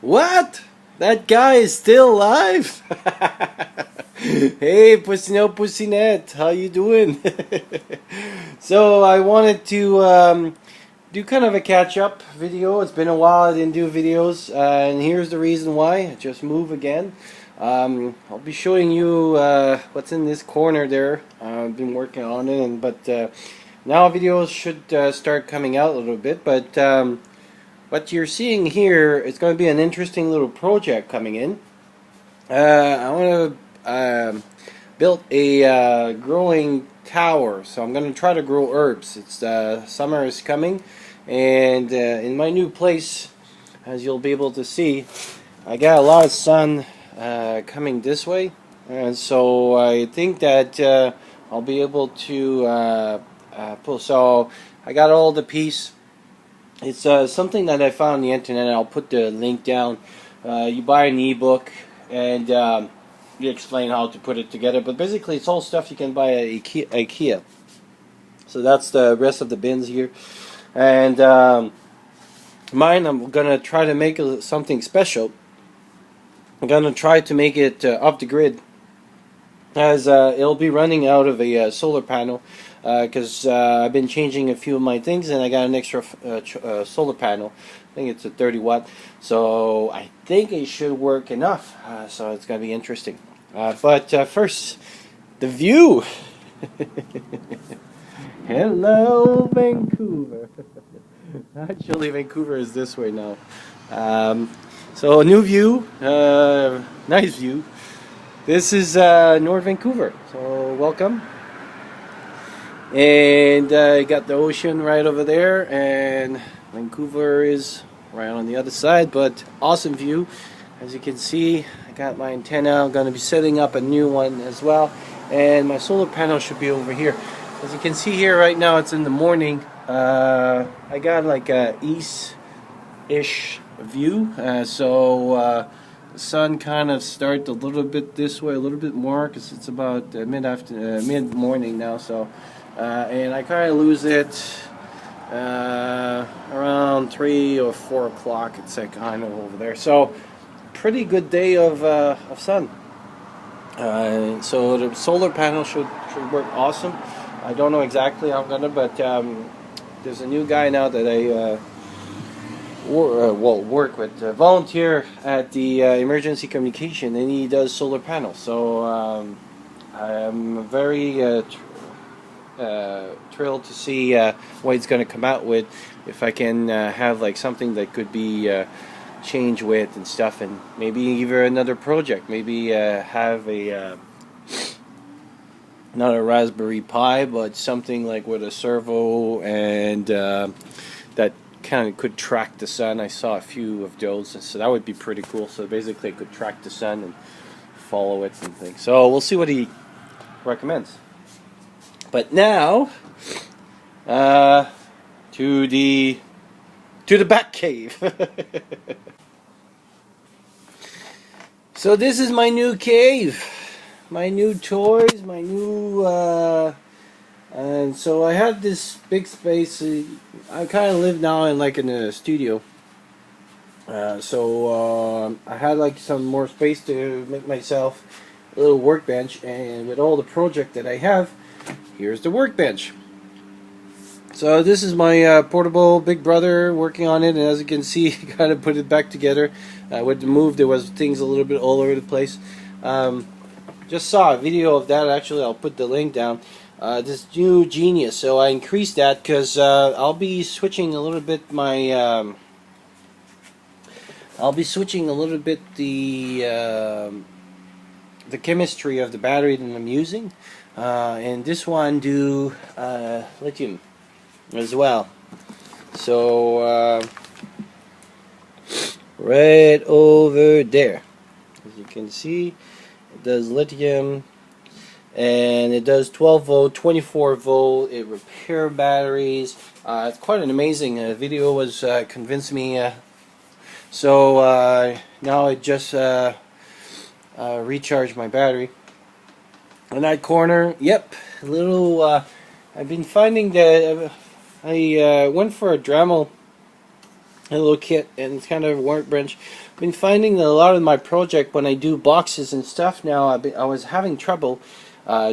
What? That guy is still alive? Hey, Pussy No Pussy Net, how you doing? So I wanted to do kind of a catch-up video. It's been a while I didn't do videos, and here's the reason why. I just moved again. I'll be showing you what's in this corner there. I've been working on it, but now videos should start coming out a little bit, but what you're seeing here is going to be an interesting little project coming in. I want to build a growing tower, so I'm going to try to grow herbs. It's summer is coming, and in my new place, as you'll be able to see, I got a lot of sun coming this way, and so I think that I'll be able to pull. So I got all the piece. It's something that I found on the internet. I'll put the link down. You buy an ebook and you explain how to put it together. But basically, it's all stuff you can buy at IKEA. So that's the rest of the bins here. And mine, I'm gonna try to make something special. I'm gonna try to make it off the grid, as it'll be running out of a solar panel, because I've been changing a few of my things and I got an extra solar panel. I think it's a 30 watt, so I think it should work enough, so it's gonna be interesting. But first, the view. Hello, Vancouver. Actually, Vancouver is this way now. So a new view, nice view. This is North Vancouver, so welcome. And you got the ocean right over there, and Vancouver is right on the other side, but awesome view. As you can see, I got my antenna. I'm going to be setting up a new one as well, and my solar panel should be over here. As you can see here right now, it's in the morning. I got like a east-ish view, so the sun kind of starts a little bit this way, a little bit more, because it's about mid-morning now. So, and I kind of lose it around 3 or 4 o'clock. It's like kind of over there. So, pretty good day of sun. So the solar panel should work awesome. I don't know exactly how I'm gonna, but there's a new guy now that I work with, volunteer at the emergency communication, and he does solar panels. So I'm very thrilled to see what he's going to come out with. If I can have like something that could be changed with and stuff, and maybe even another project. Maybe have a not a Raspberry Pi, but something like with a servo and that kind of could track the sun. I saw a few of those, so that would be pretty cool. So basically, it could track the sun and follow it and things. So we'll see what he recommends. But now, to the back cave. So this is my new cave, my new toys, my new. And so I have this big space. I kind of live now in a studio. So I had like some more space to make myself a little workbench, and with all the project that I have, here's the workbench. So this is my portable Big Brother working on it, and as you can see, kind of put it back together. With the move, there was things a little bit all over the place. Just saw a video of that. Actually, I'll put the link down. This new Genius, so I increased that because I'll be switching a little bit my the chemistry of the battery that I'm using, and this one do lithium as well. So right over there, as you can see, it does lithium. And it does 12 volt, 24 volt. It repair batteries. It's quite an amazing video. Was convinced me. So now I just recharged my battery. In that corner, yep, a little. I've been finding that I went for a Dremel a little kit, and it's kind of a workbench. I've been finding that a lot of my project when I do boxes and stuff now, I was having trouble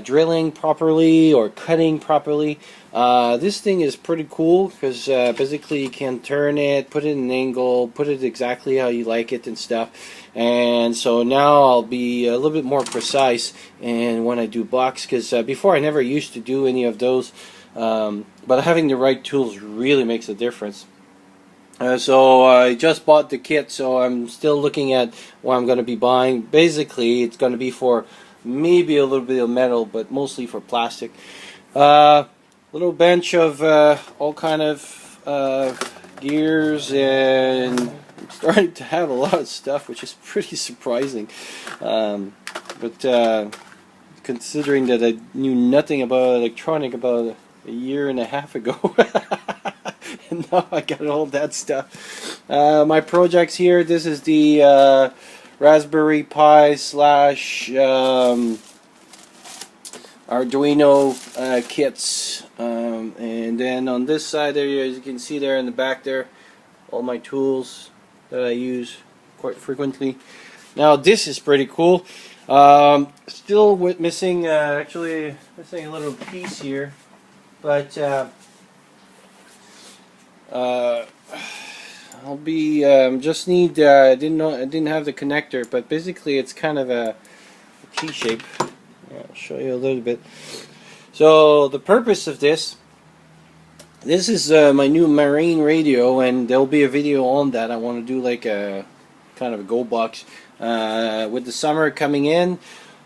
drilling properly or cutting properly. This thing is pretty cool because basically you can turn it, put it in an angle, put it exactly how you like it and stuff. And so now I'll be a little bit more precise and when I do box, because before I never used to do any of those. But having the right tools really makes a difference. So I just bought the kit, so I'm still looking at what I'm going to be buying. Basically, it's going to be for maybe a little bit of metal, but mostly for plastic. Little bench of all kind of gears, and I'm starting to have a lot of stuff, which is pretty surprising. But considering that I knew nothing about electronic about a year and a half ago. And now I got all that stuff. My projects here, this is the Raspberry Pi slash Arduino kits. And then on this side there, as you can see there in the back there, all my tools that I use quite frequently. Now this is pretty cool. Still missing, actually missing a little piece here. But I'll be just need I didn't have the connector, but basically it's kind of a T shape. I'll show you a little bit. So the purpose of this is my new marine radio, and there'll be a video on that. I want to do like a kind of a go box with the summer coming in.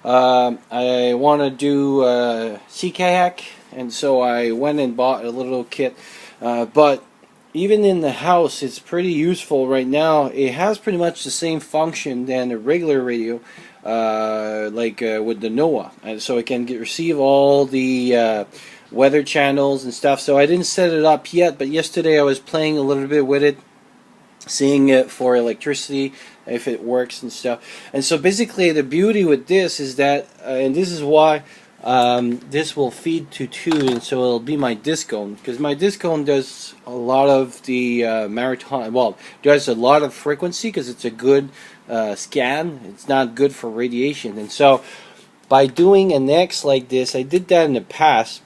I want to do sea kayak, and so I went and bought a little kit, but even in the house it's pretty useful right now. It has pretty much the same function than a regular radio, with the NOAA, and so it can receive all the weather channels and stuff. So I didn't set it up yet, but yesterday I was playing a little bit with it, seeing it for electricity, if it works and stuff. And so basically the beauty with this is that, and this is why this will feed to tune, and so it'll be my discone, because my discone does a lot of the maritime, well, does a lot of frequency because it's a good scan. It's not good for radiation, and so by doing an X like this, I did that in the past.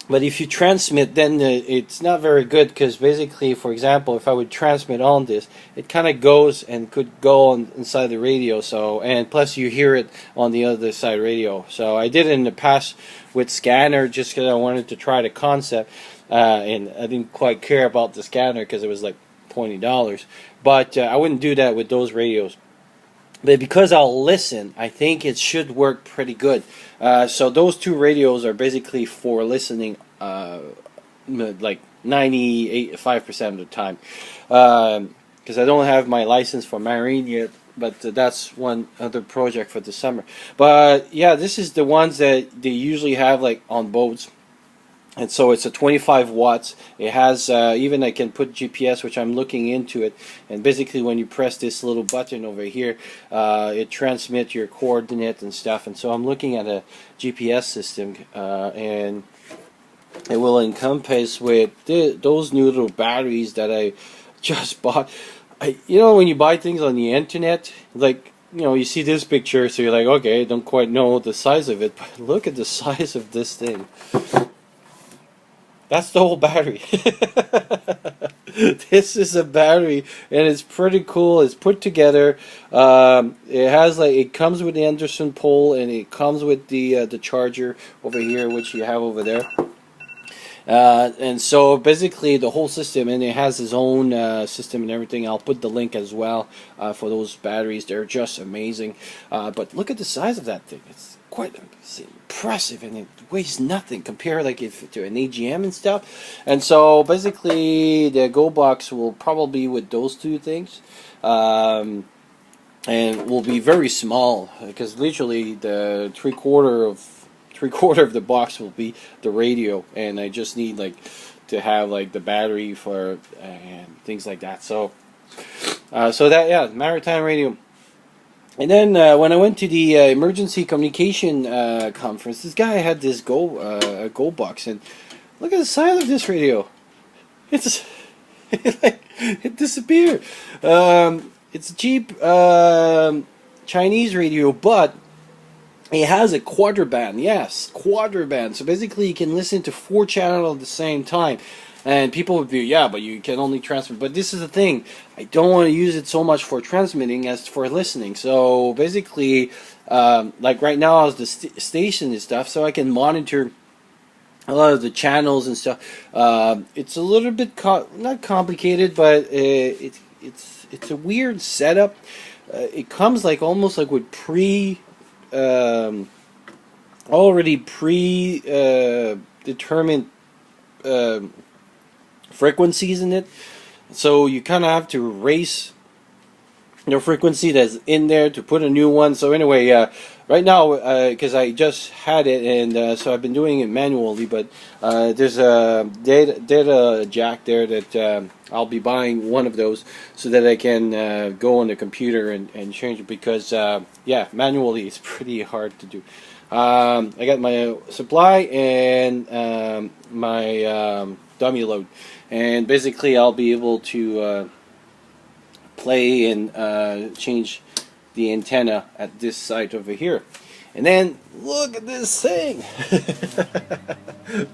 But if you transmit, then it's not very good, because basically, for example, if I would transmit on this, it kind of goes and could go on inside the radio. So, and plus you hear it on the other side radio. So I did it in the past with scanner just because I wanted to try the concept, and I didn't quite care about the scanner because it was like $20. But I wouldn't do that with those radios. But because I'll listen, I think it should work pretty good. So those two radios are basically for listening, like 95% of the time. Because I don't have my license for marine yet, but that's one other project for the summer. But yeah, this is the ones that they usually have like on boats. And so it's a 25 watts. It has even I can put GPS, which I'm looking into it. And basically, when you press this little button over here, it transmits your coordinate and stuff. And so I'm looking at a GPS system, and it will encompass with those new little batteries that I just bought. You know, when you buy things on the internet, like, you know, you see this picture, so you're like, okay, I don't quite know the size of it, but look at the size of this thing. That's the whole battery. This is a battery, and it's pretty cool. It's put together. It has it comes with the Anderson pole, and it comes with the charger over here, which you have over there. And so basically the whole system, and it has its own system and everything. I'll put the link as well for those batteries. They're just amazing. But look at the size of that thing. It's quite impressive, and it weighs nothing compared to an AGM and stuff. And so basically the Go Box will probably with those two things, and will be very small, because literally the three quarter of the box will be the radio, and I just need to have the battery for and things like that. So that, yeah, maritime radio. And then when I went to the emergency communication conference, this guy had this Go box, and look at the size of this radio. It's like It disappeared. It's a cheap Chinese radio, but it has a quarter band. Yes, quarter band. So basically, you can listen to 4 channels at the same time. And people would be, yeah, but you can only transmit. But this is the thing. I don't want to use it so much for transmitting as for listening. So basically, like right now, as the station and stuff, so I can monitor a lot of the channels and stuff. It's a little bit not complicated, but it's a weird setup. It comes like almost like with already determined frequencies in it, so you kind of have to erase the frequency that's in there to put a new one. So anyway, right now, because I just had it, and so I've been doing it manually, but there's a data jack there that I'll be buying one of those so that I can go on the computer and change it, because yeah, manually it's pretty hard to do. I got my supply and my dummy load, and basically I'll be able to play and change the antenna at this site over here. And then look at this thing.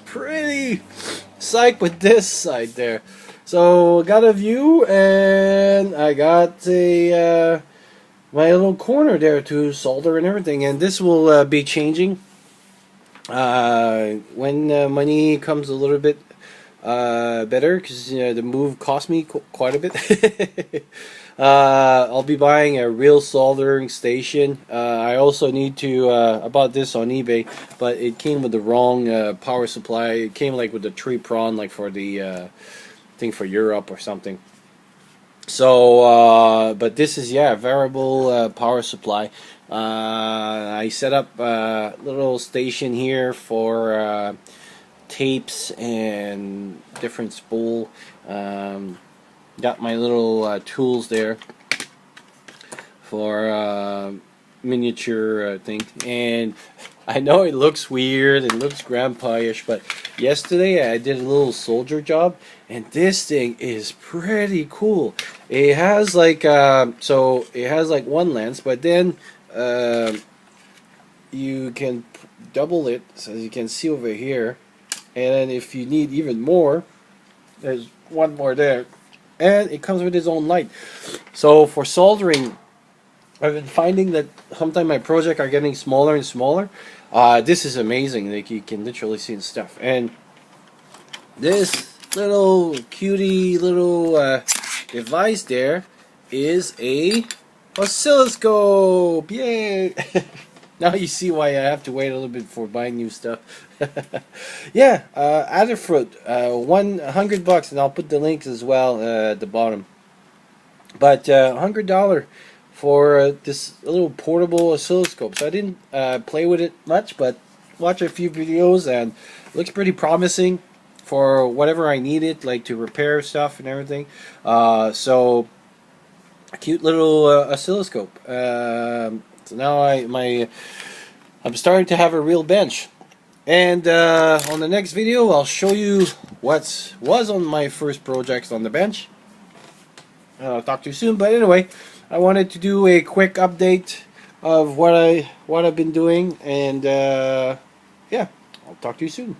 Pretty psyched with this side there. So got a view, and I got a my little corner there to solder and everything, and this will be changing when money comes a little bit better, because the move cost me quite a bit. I'll be buying a real soldering station. I also need to I bought this on eBay, but it came with the wrong power supply. It came like with the 3-prong, like for the thing for Europe or something. So but this is, yeah, variable power supply. I set up a little station here for tapes and different spool. Got my little tools there for miniature thing, and I know it looks weird and looks grandpa-ish, but yesterday I did a little soldier job, and this thing is pretty cool. It has like so it has like one lens, but then you can double it, so as you can see over here, and then if you need even more, there's one more there, and it comes with its own light. So for soldering, I've been finding that sometimes my projects are getting smaller and smaller. This is amazing. Like, you can literally see the stuff. And this little cutie little device there is a oscilloscope. Yay! Now you see why I have to wait a little bit for buying new stuff. Yeah, Adafruit, $100, and I'll put the links as well at the bottom. But $100 for this little portable oscilloscope. So I didn't play with it much, but watch a few videos, and it looks pretty promising for whatever I need it, like to repair stuff and everything. So a cute little oscilloscope. So now I'm starting to have a real bench. And on the next video, I'll show you what was on my first projects on the bench. I'll talk to you soon. But anyway, I wanted to do a quick update of what I've been doing, and yeah, I'll talk to you soon.